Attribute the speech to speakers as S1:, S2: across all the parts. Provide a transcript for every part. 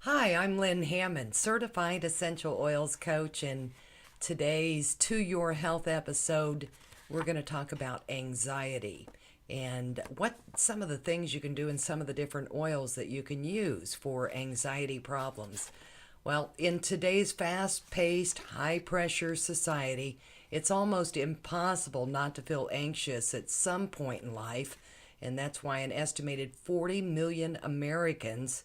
S1: Hi, I'm Lynn Hammond, certified essential oils coach, and today's To Your Health episode, we're going to talk about anxiety and what some of the things you can do and some of the different oils that you can use for anxiety problems. Well, in today's fast paced, high pressure society, it's almost impossible not to feel anxious at some point in life, and that's why an estimated 40 million Americans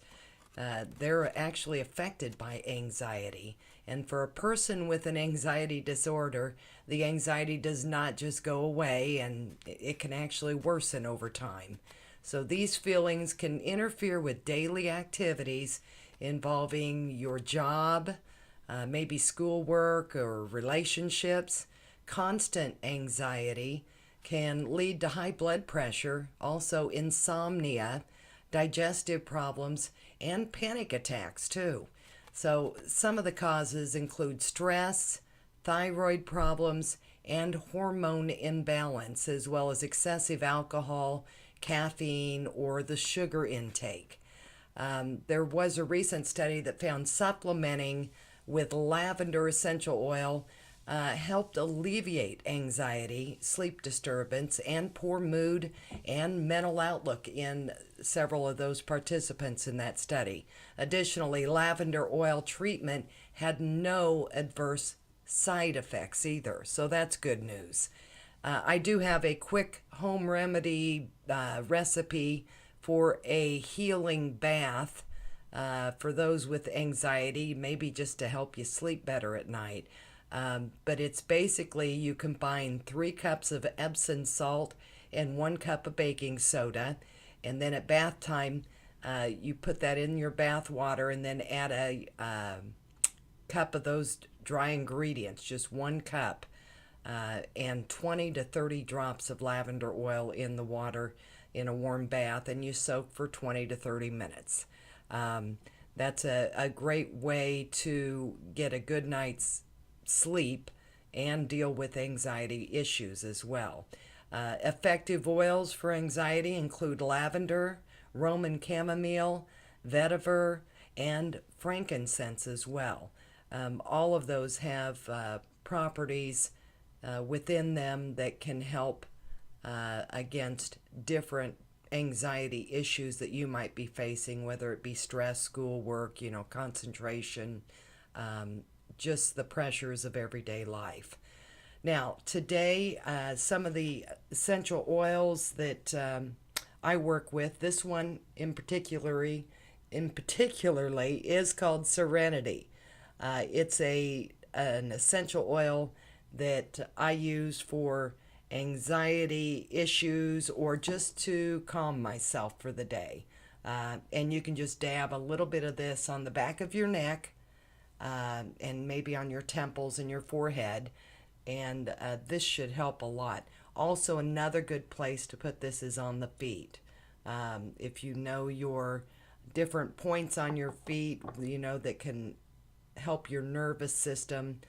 S1: they're actually affected by anxiety. And for a person with an anxiety disorder, the anxiety does not just go away and it can actually worsen over time. So these feelings can interfere with daily activities involving your job, maybe schoolwork or relationships. Constant anxiety can lead to high blood pressure, also insomnia, digestive problems, and panic attacks too. So, some of the causes include stress, thyroid problems, and hormone imbalance, as well as excessive alcohol, caffeine, or the sugar intake. There was a recent study that found supplementing with lavender essential oil helped alleviate anxiety, sleep disturbance, and poor mood and mental outlook in several of those participants in that study. Additionally, lavender oil treatment had no adverse side effects either, so that's good news. I do have a quick home remedy recipe for a healing bath for those with anxiety, maybe just to help you sleep better at night. But it's basically you combine 3 cups of Epsom salt and 1 cup of baking soda, and then at bath time, you put that in your bath water and then add a cup of those dry ingredients, just 1 cup, and 20 to 30 drops of lavender oil in the water in a warm bath, and you soak for 20 to 30 minutes. That's a great way to get a good night's sleep and deal with anxiety issues as well. Effective oils for anxiety include lavender, Roman chamomile, vetiver, and frankincense as well. All of those have properties within them that can help against different anxiety issues that you might be facing, whether it be stress, schoolwork, concentration, just the pressures of everyday life. Now, today, some of the essential oils that I work with, this one in particularly is called Serenity. It's an essential oil that I use for anxiety issues or just to calm myself for the day. And you can just dab a little bit of this on the back of your neck and maybe on your temples and your forehead, and this should help a lot. Also, another good place to put this is on the feet. If you know your different points on your feet, that can help your nervous system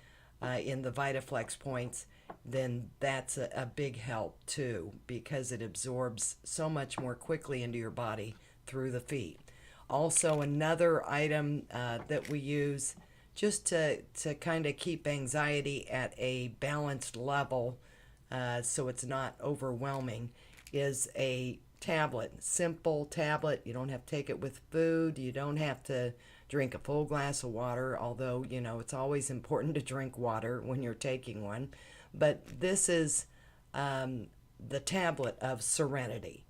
S1: in the VitaFlex points, then that's a big help too, because it absorbs so much more quickly into your body through the feet. Also, another item that we use just to kind of keep anxiety at a balanced level so it's not overwhelming is a tablet, simple tablet. You don't have to take it with food. You don't have to drink a full glass of water, although, it's always important to drink water when you're taking one. But this is the tablet of Serenity,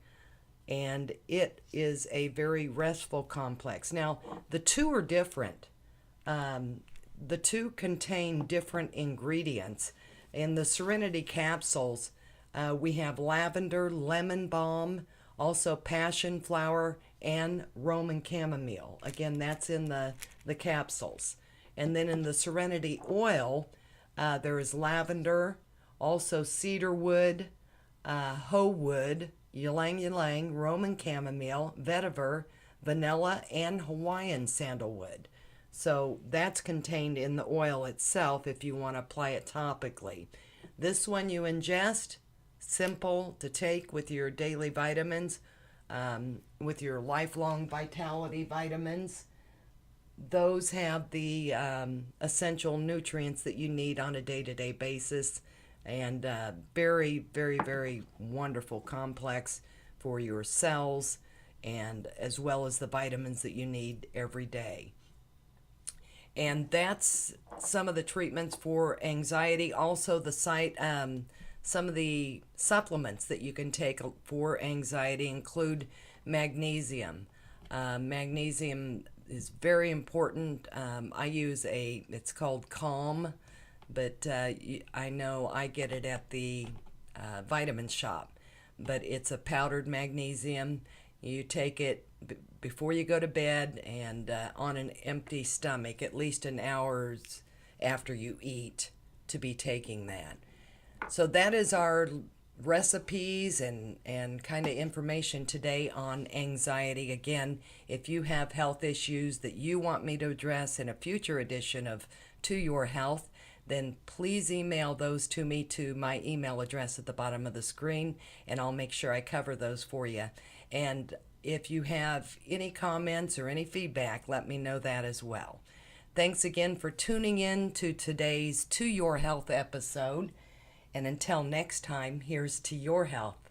S1: and it is a very restful complex. Now, the two are different. The two contain different ingredients. In the Serenity capsules, we have lavender, lemon balm, also passion flower, and Roman chamomile. Again, that's in the capsules. And then in the Serenity oil, there is lavender, also cedar wood, hoe wood, ylang ylang, Roman chamomile, vetiver, vanilla, and Hawaiian sandalwood. So that's contained in the oil itself if you want to apply it topically. This one you ingest, simple to take with your daily vitamins, with your lifelong vitality vitamins. those have the essential nutrients that you need on a day-to-day basis, and very, very, very wonderful complex for your cells, and as well as the vitamins that you need every day. And that's some of the treatments for anxiety. Also, some of the supplements that you can take for anxiety include magnesium. Magnesium is very important. I use it's called Calm, but I know I get it at the vitamin shop. But it's a powdered magnesium. You take it before you go to bed and on an empty stomach, at least an hour after you eat, to be taking that. So that is our recipes and kind of information today on anxiety. Again, if you have health issues that you want me to address in a future edition of To Your Health, then please email those to me to my email address at the bottom of the screen, and I'll make sure I cover those for you. And if you have any comments or any feedback, let me know that as well. Thanks again for tuning in to today's To Your Health episode. And until next time, here's to your health.